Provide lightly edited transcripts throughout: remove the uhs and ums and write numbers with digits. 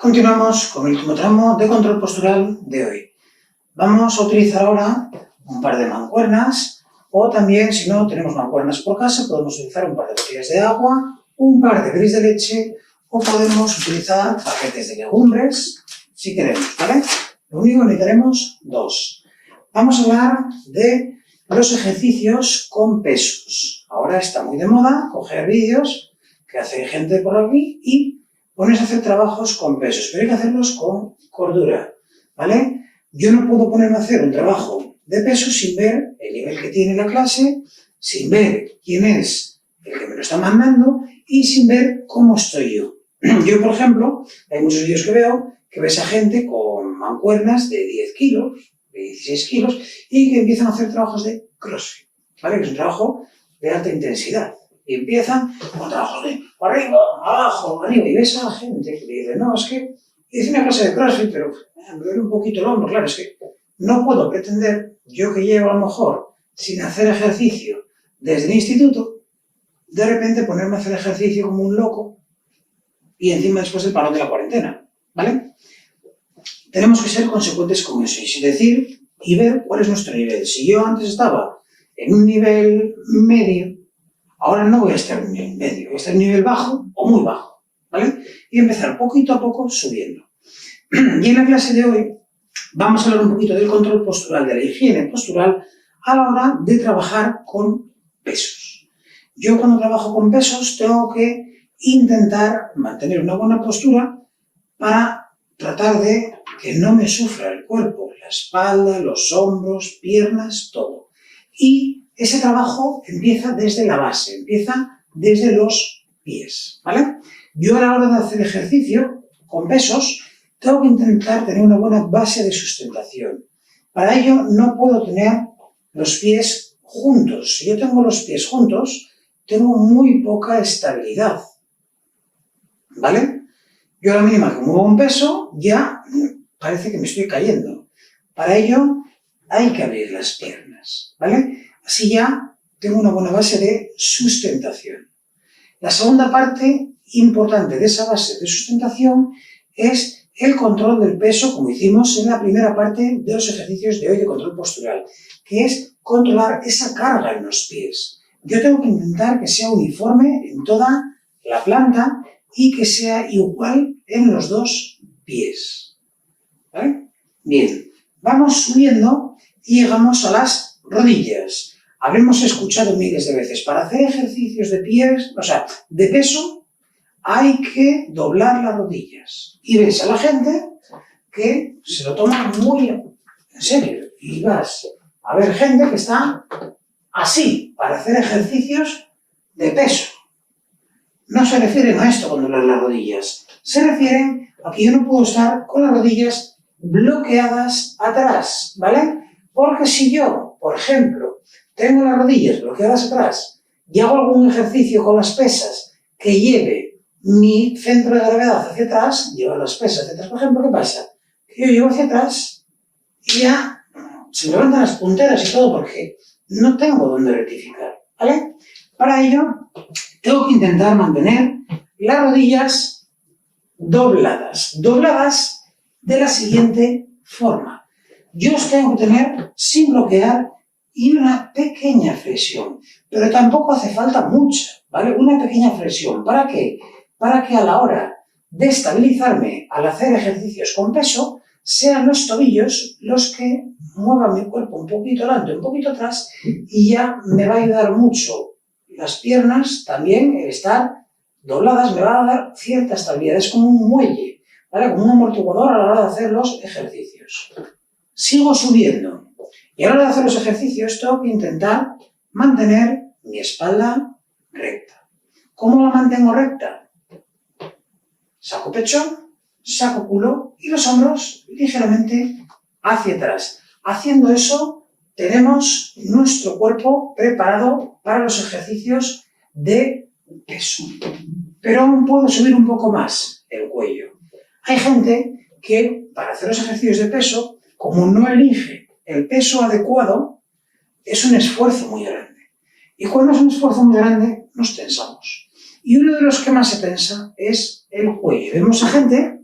Continuamos con el último tramo de control postural de hoy. Vamos a utilizar ahora un par de mancuernas o también, si no tenemos mancuernas por casa, podemos utilizar un par de botellas de agua, un par de gris de leche o podemos utilizar paquetes de legumbres, si queremos, ¿vale? Lo único que necesitaremos dos. Vamos a hablar de los ejercicios con pesos. Ahora está muy de moda coger vídeos que hace gente por aquí y ponerse a hacer trabajos con pesos, pero hay que hacerlos con cordura, ¿vale? Yo no puedo ponerme a hacer un trabajo de peso sin ver el nivel que tiene la clase, sin ver quién es el que me lo está mandando y sin ver cómo estoy yo. Yo, por ejemplo, hay muchos vídeos que veo que ves a gente con mancuernas de 10 kilos, de 16 kilos y que empiezan a hacer trabajos de CrossFit, ¿vale? Que es un trabajo de alta intensidad. Y empiezan con trabajos de arriba, abajo, arriba. Y ves a la gente que dice, no, es que hice una clase de CrossFit, pero me duele un poquito el hombro. Claro, es que no puedo pretender, yo que llevo a lo mejor sin hacer ejercicio desde el instituto, de repente ponerme a hacer ejercicio como un loco y encima después del parón de la cuarentena, ¿vale? Tenemos que ser consecuentes con eso, es decir, y ver cuál es nuestro nivel. Si yo antes estaba en un nivel medio, ahora no voy a estar en un nivel medio, voy a estar en un nivel bajo o muy bajo, ¿vale? Y empezar poquito a poco subiendo. Y en la clase de hoy vamos a hablar un poquito del control postural, de la higiene postural a la hora de trabajar con pesos. Yo cuando trabajo con pesos tengo que intentar mantener una buena postura para tratar de que no me sufra el cuerpo, la espalda, los hombros, piernas, todo. Y ese trabajo empieza desde la base, empieza desde los pies, ¿vale? Yo a la hora de hacer ejercicio con pesos tengo que intentar tener una buena base de sustentación. Para ello no puedo tener los pies juntos. Si yo tengo los pies juntos, tengo muy poca estabilidad, ¿vale? Yo a la mínima que muevo un peso ya parece que me estoy cayendo. Para ello hay que abrir las piernas, ¿vale? Así ya tengo una buena base de sustentación. La segunda parte importante de esa base de sustentación es el control del peso, como hicimos en la primera parte de los ejercicios de hoy de control postural, que es controlar esa carga en los pies. Yo tengo que intentar que sea uniforme en toda la planta y que sea igual en los dos pies, ¿vale? Bien, vamos subiendo y llegamos a las rodillas. Habremos escuchado miles de veces, para hacer ejercicios de pies, o sea, de peso, hay que doblar las rodillas. Y ves a la gente que se lo toma muy en serio. Y vas a ver gente que está así, para hacer ejercicios de peso. No se refieren a esto con doblar las rodillas. Se refieren a que yo no puedo estar con las rodillas bloqueadas atrás, ¿vale? Porque si yo, por ejemplo, tengo las rodillas bloqueadas atrás y hago algún ejercicio con las pesas que lleve mi centro de gravedad hacia atrás, llevo las pesas hacia atrás, por ejemplo, ¿qué pasa? Que yo llevo hacia atrás y ya se me levantan las punteras y todo porque no tengo dónde rectificar, ¿vale? Para ello, tengo que intentar mantener las rodillas dobladas de la siguiente forma. Yo os tengo que tener sin bloquear y una pequeña flexión, pero tampoco hace falta mucha, ¿vale? Una pequeña flexión. ¿Para qué? Para que a la hora de estabilizarme al hacer ejercicios con peso, sean los tobillos los que muevan mi cuerpo un poquito adelante, un poquito atrás, y ya me va a ayudar mucho las piernas, también el estar dobladas me va a dar cierta estabilidad, es como un muelle, ¿vale? Como un amortiguador a la hora de hacer los ejercicios. Sigo subiendo. Y a la hora de hacer los ejercicios tengo que intentar mantener mi espalda recta. ¿Cómo la mantengo recta? Saco pecho, saco culo y los hombros ligeramente hacia atrás. Haciendo eso, tenemos nuestro cuerpo preparado para los ejercicios de peso. Pero aún puedo subir un poco más el cuello. Hay gente que para hacer los ejercicios de peso, como no elige el peso adecuado, es un esfuerzo muy grande. Y cuando es un esfuerzo muy grande, nos tensamos. Y uno de los que más se tensa es el cuello. Vemos a gente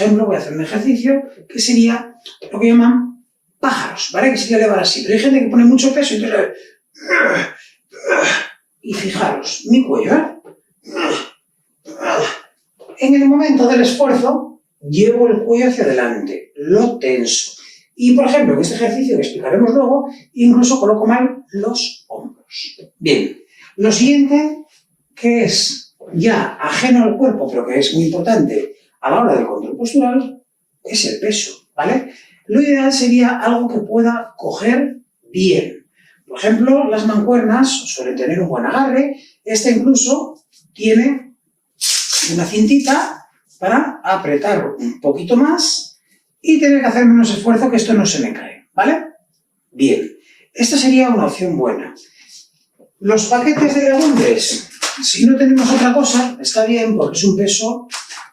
ejemplo, voy a hacer un ejercicio que sería lo que llaman pájaros, ¿vale? Que sería elevar así. Pero hay gente que pone mucho peso y entonces... Y fijaros, mi cuello, ¿eh? En el momento del esfuerzo, llevo el cuello hacia adelante, lo tenso. Y, por ejemplo, en este ejercicio que explicaremos luego, incluso coloco mal los hombros. Bien, lo siguiente, que es ya ajeno al cuerpo, pero que es muy importante a la hora del control postural, es el peso, ¿vale? Lo ideal sería algo que pueda coger bien. Por ejemplo, las mancuernas suelen tener un buen agarre. Esta incluso tiene una cintita para apretar un poquito más y tener que hacer menos esfuerzo, que esto no se me cae, ¿vale? Bien, esta sería una opción buena. Los paquetes de legumbres, si no tenemos otra cosa, está bien porque es un peso,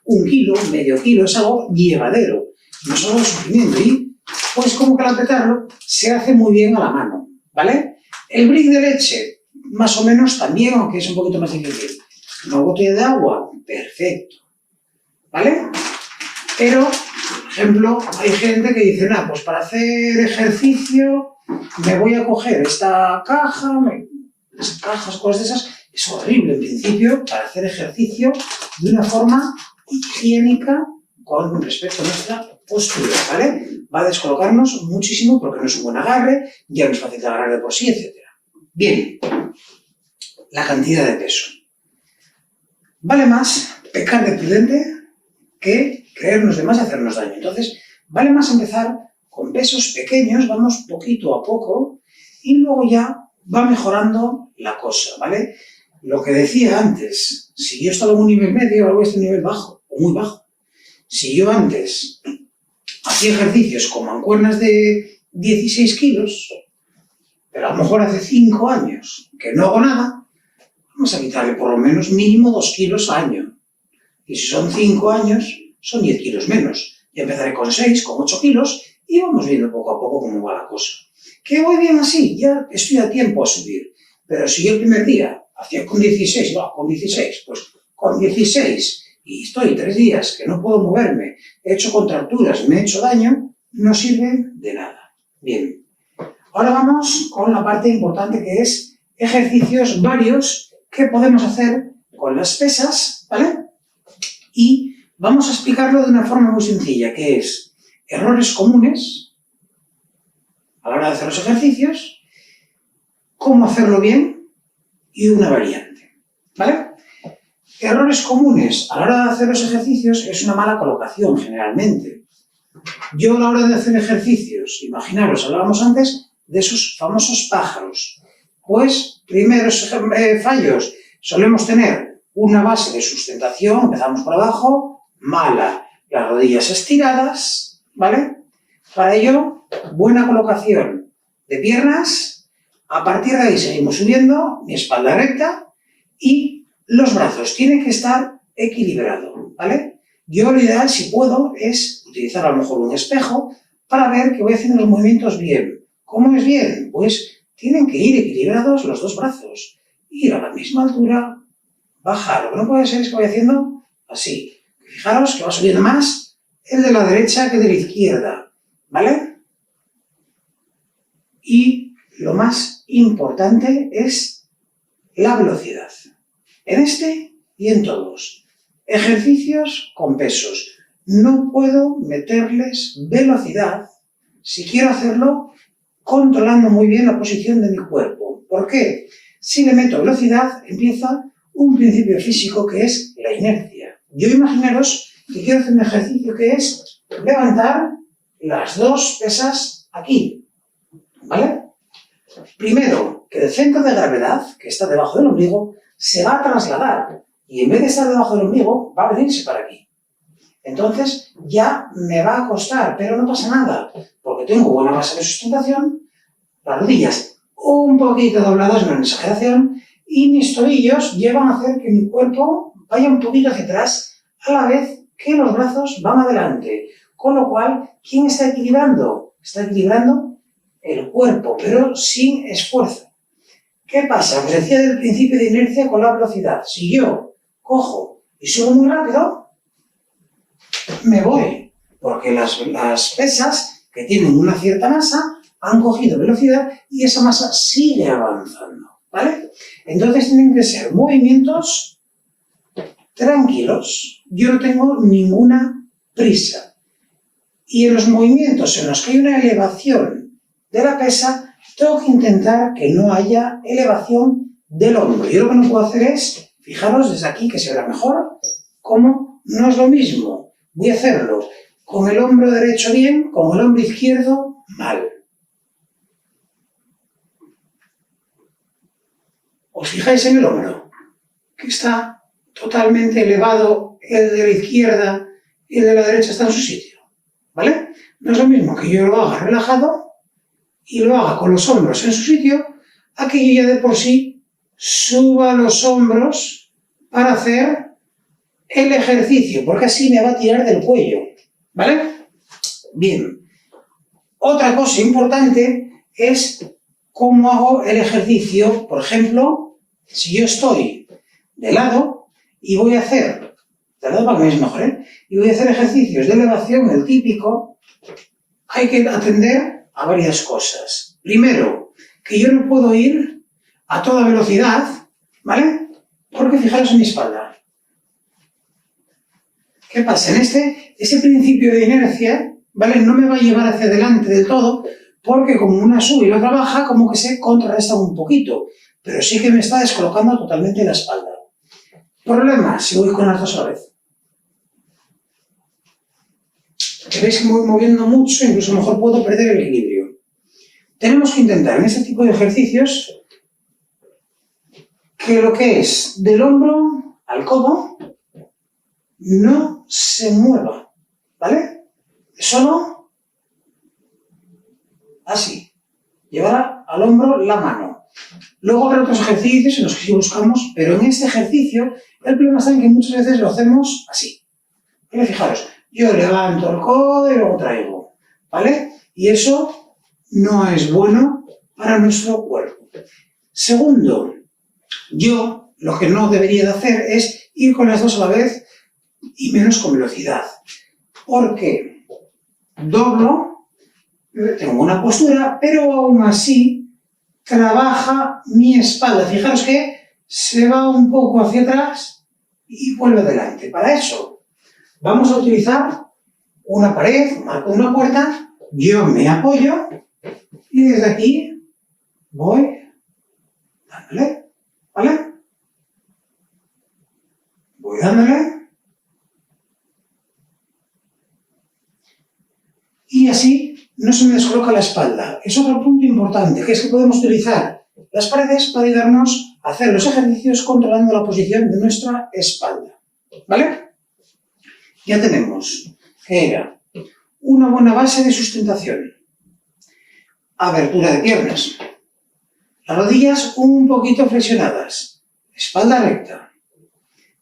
1 kilo, medio kilo, es algo llevadero, no es algo de sufrimiento y pues como que al apretarlo se hace muy bien a la mano, ¿vale? El brick de leche, más o menos también, aunque es un poquito más difícil. Una botella de agua, perfecto, ¿vale? Pero, por ejemplo, hay gente que dice, nada, pues para hacer ejercicio me voy a coger esta caja, las cajas, cosas de esas, es horrible en principio para hacer ejercicio de una forma higiénica con respecto a nuestra postura, ¿vale? Va a descolocarnos muchísimo porque no es un buen agarre, ya no es fácil de agarrar de por sí, etc. Bien, la cantidad de peso. Vale más pecar de prudente que creernos de más y hacernos daño. Entonces, vale más empezar con pesos pequeños, vamos poquito a poco, y luego ya va mejorando la cosa, ¿vale? Lo que decía antes, si yo estaba en un nivel medio, ahora voy a estar en un nivel bajo, o muy bajo. Si yo antes hacía ejercicios con mancuernas de 16 kilos, pero a lo mejor hace 5 años que no hago nada, vamos a quitarle por lo menos mínimo 2 kilos al año. Y si son 5 años, son 10 kilos menos. Ya empezaré con 6, con 8 kilos y vamos viendo poco a poco cómo va la cosa. ¿Que voy bien así? Ya estoy a tiempo a subir. Pero si yo el primer día hacía con 16, pues con 16 y estoy 3 días que no puedo moverme, he hecho contracturas, me he hecho daño, no sirve de nada. Bien. Ahora vamos con la parte importante que es ejercicios varios que podemos hacer con las pesas, ¿vale? Y vamos a explicarlo de una forma muy sencilla, que es errores comunes a la hora de hacer los ejercicios, cómo hacerlo bien y una variante, ¿vale? Errores comunes a la hora de hacer los ejercicios es una mala colocación, generalmente. Yo a la hora de hacer ejercicios, imaginaros, hablábamos antes de esos famosos pájaros. Pues, primeros fallos, solemos tener una base de sustentación, empezamos por abajo, mala, las rodillas estiradas, ¿vale? Para ello, buena colocación de piernas, a partir de ahí seguimos subiendo, mi espalda recta y los brazos tienen que estar equilibrados, ¿vale? Yo lo ideal, si puedo, es utilizar a lo mejor un espejo para ver que voy haciendo los movimientos bien. ¿Cómo es bien? Pues tienen que ir equilibrados los dos brazos, ir a la misma altura, bajar. Lo que no puede ser es que voy haciendo así. Fijaros que va subiendo más el de la derecha que el de la izquierda, ¿vale? Y lo más importante es la velocidad. En este y en todos. Ejercicios con pesos. No puedo meterles velocidad si quiero hacerlo controlando muy bien la posición de mi cuerpo. ¿Por qué? Si le meto velocidad, empieza un principio físico que es la inercia. Yo imaginaros que quiero hacer un ejercicio que es levantar las dos pesas aquí, ¿vale? Primero, que el centro de gravedad, que está debajo del ombligo, se va a trasladar y en vez de estar debajo del ombligo, va a venirse para aquí. Entonces, ya me va a costar, pero no pasa nada, porque tengo buena base de sustentación, las rodillas un poquito dobladas, no en exageración, y mis tobillos llevan a hacer que mi cuerpo vaya un poquito hacia atrás, a la vez que los brazos van adelante. Con lo cual, ¿quién está equilibrando? Está equilibrando el cuerpo, pero sin esfuerzo. ¿Qué pasa? Os decía del principio de inercia con la velocidad. Si yo cojo y subo muy rápido, me voy, porque las pesas que tienen una cierta masa han cogido velocidad y esa masa sigue avanzando, ¿vale? Entonces tienen que ser movimientos tranquilos. Yo no tengo ninguna prisa. Y en los movimientos en los que hay una elevación de la pesa, tengo que intentar que no haya elevación del hombro. Yo lo que no puedo hacer es, fijaros desde aquí que se verá mejor, como no es lo mismo. Voy a hacerlo con el hombro derecho bien, con el hombro izquierdo mal. ¿Os fijáis en el hombro? Que está totalmente elevado, el de la izquierda y el de la derecha está en su sitio, ¿vale? No es lo mismo que yo lo haga relajado y lo haga con los hombros en su sitio, a que yo ya de por sí suba los hombros para hacer el ejercicio, porque así me va a tirar del cuello, ¿vale? Bien. Otra cosa importante es cómo hago el ejercicio. Por ejemplo, si yo estoy de lado y voy a hacer, de lado para que veáis mejor, y voy a hacer ejercicios de elevación, el típico, hay que atender a varias cosas. Primero, que yo no puedo ir a toda velocidad, ¿vale? Porque fijaros en mi espalda. ¿Qué pasa? En ese principio de inercia, ¿vale? No me va a llevar hacia adelante del todo, porque como una sube y la otra baja, como que se contrarrestan un poquito, pero sí que me está descolocando totalmente la espalda. Problema, si voy con las dos a la vez. Veis que me voy moviendo mucho, incluso a lo mejor puedo perder el equilibrio. Tenemos que intentar en este tipo de ejercicios que lo que es del hombro al codo no se mueva, ¿vale? Solo así. Llevar al hombro la mano. Luego habrá otros ejercicios en los que sí buscamos, pero en este ejercicio el problema está en que muchas veces lo hacemos así. ¿Vale? Fijaros, yo levanto el codo y luego traigo, ¿vale? Y eso no es bueno para nuestro cuerpo. Segundo, yo lo que no debería de hacer es ir con las dos a la vez y menos con velocidad. Porque doblo, tengo una postura, pero aún así trabaja mi espalda. Fijaros que se va un poco hacia atrás y vuelve adelante. Para eso vamos a utilizar una pared, un marco de una puerta, yo me apoyo y desde aquí voy dándole, ¿vale? Voy dándole. Y así no se me descoloca la espalda. Es otro punto importante, que es que podemos utilizar las paredes para ayudarnos a hacer los ejercicios controlando la posición de nuestra espalda, ¿vale? Ya tenemos que era una buena base de sustentación, abertura de piernas, las rodillas un poquito flexionadas, espalda recta,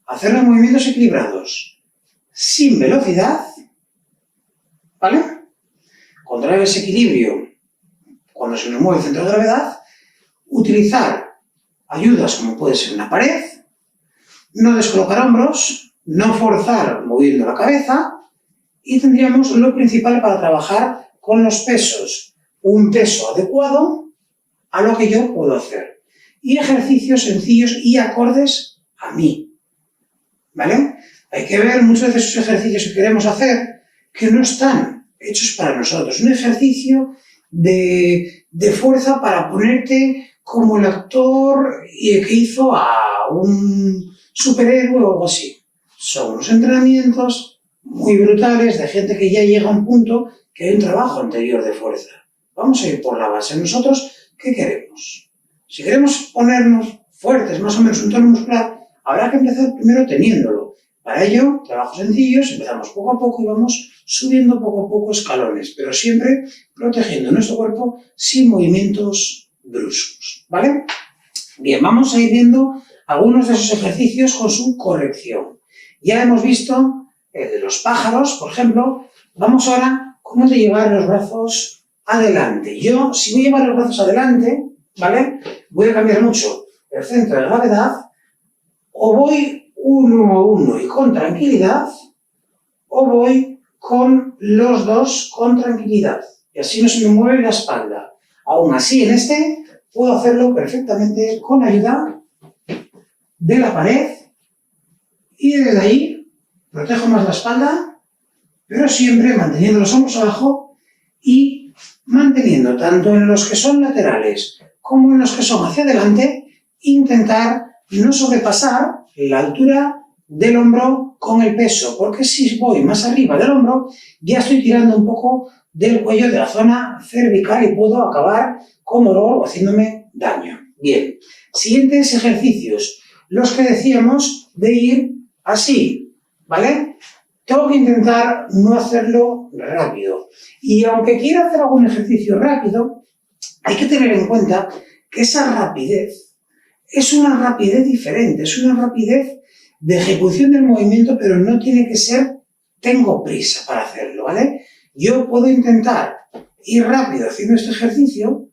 hacer los movimientos equilibrados, sin velocidad, ¿vale? Controlar ese equilibrio cuando se nos mueve el centro de gravedad, utilizar ayudas como puede ser una pared, no descolocar hombros, no forzar moviendo la cabeza, y tendríamos lo principal para trabajar con los pesos, un peso adecuado a lo que yo puedo hacer, y ejercicios sencillos y acordes a mí, ¿vale? Hay que ver muchas veces esos ejercicios que queremos hacer que no están hechos para nosotros. Un ejercicio de fuerza para ponerte como el actor que hizo a un superhéroe o algo así. Son unos entrenamientos muy brutales de gente que ya llega a un punto que hay un trabajo anterior de fuerza. Vamos a ir por la base. Nosotros, ¿qué queremos? Si queremos ponernos fuertes, más o menos un tono muscular, habrá que empezar primero teniéndolo. Para ello, trabajos sencillos, empezamos poco a poco y vamos subiendo poco a poco escalones, pero siempre protegiendo nuestro cuerpo sin movimientos bruscos, ¿vale? Bien, vamos a ir viendo algunos de esos ejercicios con su corrección. Ya hemos visto el de los pájaros, por ejemplo. Vamos ahora cómo de llevar los brazos adelante. Yo, si voy a llevar los brazos adelante, ¿vale? Voy a cambiar mucho el centro de gravedad, o voy uno a uno y con tranquilidad, o voy con los dos con tranquilidad. Y así no se me mueve la espalda. Aún así, en este, puedo hacerlo perfectamente con ayuda de la pared y desde ahí protejo más la espalda, pero siempre manteniendo los hombros abajo y manteniendo tanto en los que son laterales como en los que son hacia adelante, intentar no sobrepasar la altura del hombro con el peso, porque si voy más arriba del hombro, ya estoy tirando un poco del cuello de la zona cervical y puedo acabar con dolor o haciéndome daño. Bien, siguientes ejercicios, los que decíamos de ir así, ¿vale? Tengo que intentar no hacerlo rápido. Y aunque quiera hacer algún ejercicio rápido, hay que tener en cuenta que esa rapidez es una rapidez diferente, es una rapidez de ejecución del movimiento, pero no tiene que ser tengo prisa para hacerlo, ¿vale? Yo puedo intentar ir rápido haciendo este ejercicio,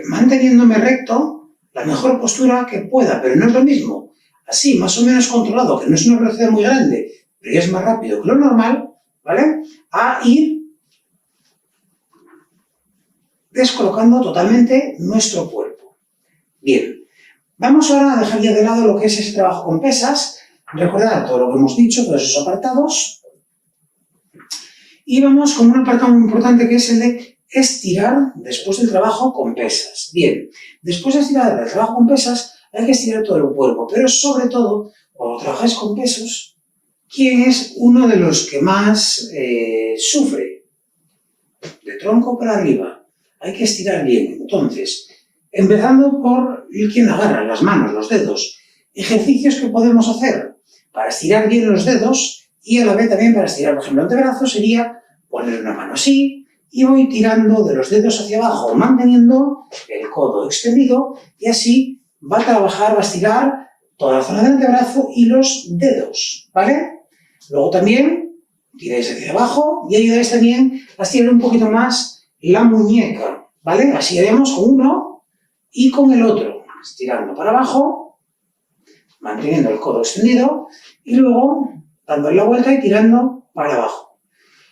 manteniéndome recto, la mejor postura que pueda, pero no es lo mismo. Así, más o menos controlado, que no es una velocidad muy grande, pero ya es más rápido que lo normal, ¿vale? A ir descolocando totalmente nuestro cuerpo. Bien, vamos ahora a dejar ya de lado lo que es ese trabajo con pesas, recordar todo lo que hemos dicho, todos esos apartados, y vamos con un apartado muy importante que es el de estirar después del trabajo con pesas. Bien, después de estirar el trabajo con pesas, hay que estirar todo el cuerpo, pero sobre todo, cuando trabajáis con pesos, ¿quién es uno de los que más sufre? De tronco para arriba. Hay que estirar bien. Entonces, empezando por quien agarra las manos, los dedos. Ejercicios que podemos hacer para estirar bien los dedos y a la vez también para estirar, por ejemplo, el antebrazo sería poner una mano así y voy tirando de los dedos hacia abajo, manteniendo el codo extendido y así va a trabajar, va a estirar toda la zona del antebrazo y los dedos, ¿vale? Luego también tiráis hacia abajo y ayudáis también a estirar un poquito más la muñeca, ¿vale? Así haremos con uno y con el otro, estirando para abajo, manteniendo el codo extendido y luego dándole la vuelta y tirando para abajo.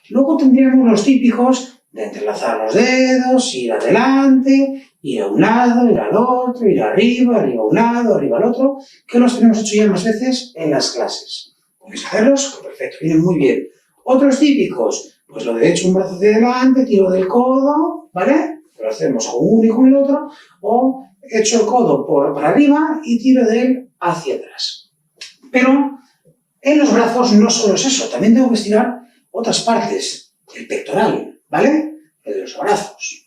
Luego tendríamos los típicos de entrelazar los dedos, ir adelante, ir a un lado, ir al otro, ir arriba, arriba a un lado, arriba al otro, que los tenemos hecho ya más veces en las clases. Podéis hacerlos, perfecto, vienen muy bien. Otros típicos, pues lo de hecho un brazo hacia adelante, tiro del codo, ¿vale? Lo hacemos con uno y con el otro, o echo el codo para arriba y tiro de él hacia atrás. Pero en los brazos no solo es eso, también tengo que estirar otras partes, el pectoral, ¿vale? El de los brazos.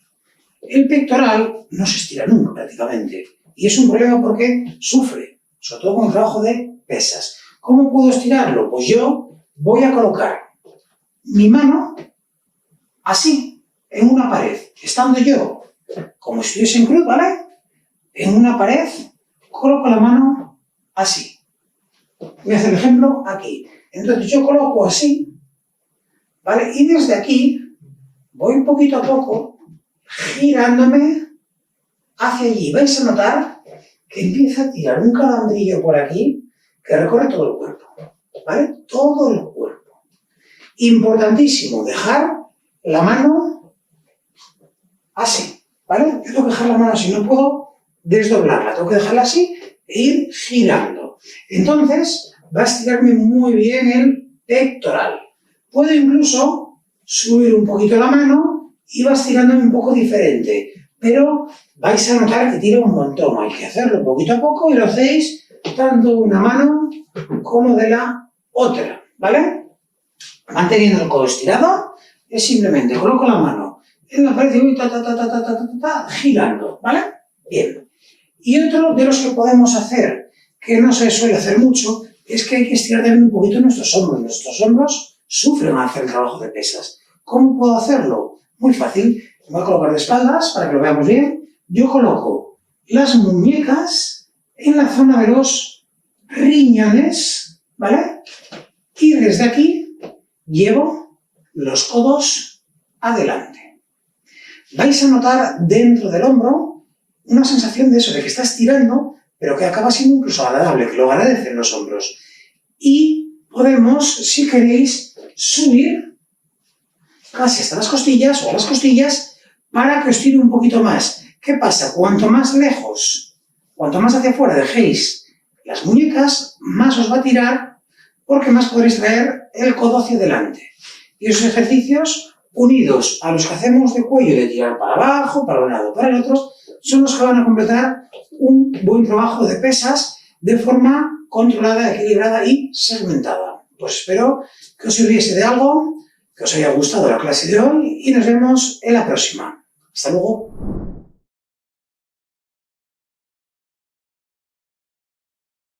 El pectoral no se estira nunca prácticamente y es un problema porque sufre, sobre todo con el trabajo de pesas. ¿Cómo puedo estirarlo? Pues yo voy a colocar mi mano así, en una pared, estando yo como si estuviese en cruz, ¿vale? En una pared, coloco la mano así. Voy a hacer el ejemplo aquí. Entonces yo coloco así, ¿vale? Y desde aquí voy un poquito a poco girándome hacia allí. Vais a notar que empieza a tirar un calandrillo por aquí que recorre todo el cuerpo, ¿vale? Todo el cuerpo. Importantísimo, dejar la mano así, ¿vale? Yo tengo que dejar la mano así, no puedo desdoblarla, tengo que dejarla así e ir girando. Entonces, va a estirarme muy bien el pectoral. Puedo incluso subir un poquito la mano y va estirándome un poco diferente, pero vais a notar que tira un montón. Hay que hacerlo poquito a poco y lo hacéis tanto de una mano como de la otra, ¿vale? Manteniendo el codo estirado, es simplemente coloco la mano en la pared y voy girando, ¿vale? Bien. Y otro de los que podemos hacer, que no se suele hacer mucho, es que hay que estirar también un poquito nuestros hombros. Nuestros hombros sufren al hacer el trabajo de pesas. ¿Cómo puedo hacerlo? Muy fácil. Me voy a colocar de espaldas para que lo veamos bien. Yo coloco las muñecas en la zona de los riñones, ¿vale? Y desde aquí llevo los codos adelante. Vais a notar dentro del hombro una sensación de eso, de que está estirando, pero que acaba siendo incluso agradable, que lo agradecen los hombros. Y podemos, si queréis, subir casi hasta las costillas o a las costillas para que os tire un poquito más. ¿Qué pasa? Cuanto más lejos, cuanto más hacia afuera dejéis las muñecas, más os va a tirar porque más podréis traer el codo hacia adelante. Y esos ejercicios, unidos a los que hacemos de cuello, de tirar para abajo, para un lado, para el otro, son los que van a completar un buen trabajo de pesas de forma controlada, equilibrada y segmentada. Pues espero que os sirviese de algo, que os haya gustado la clase de hoy y nos vemos en la próxima. Hasta luego.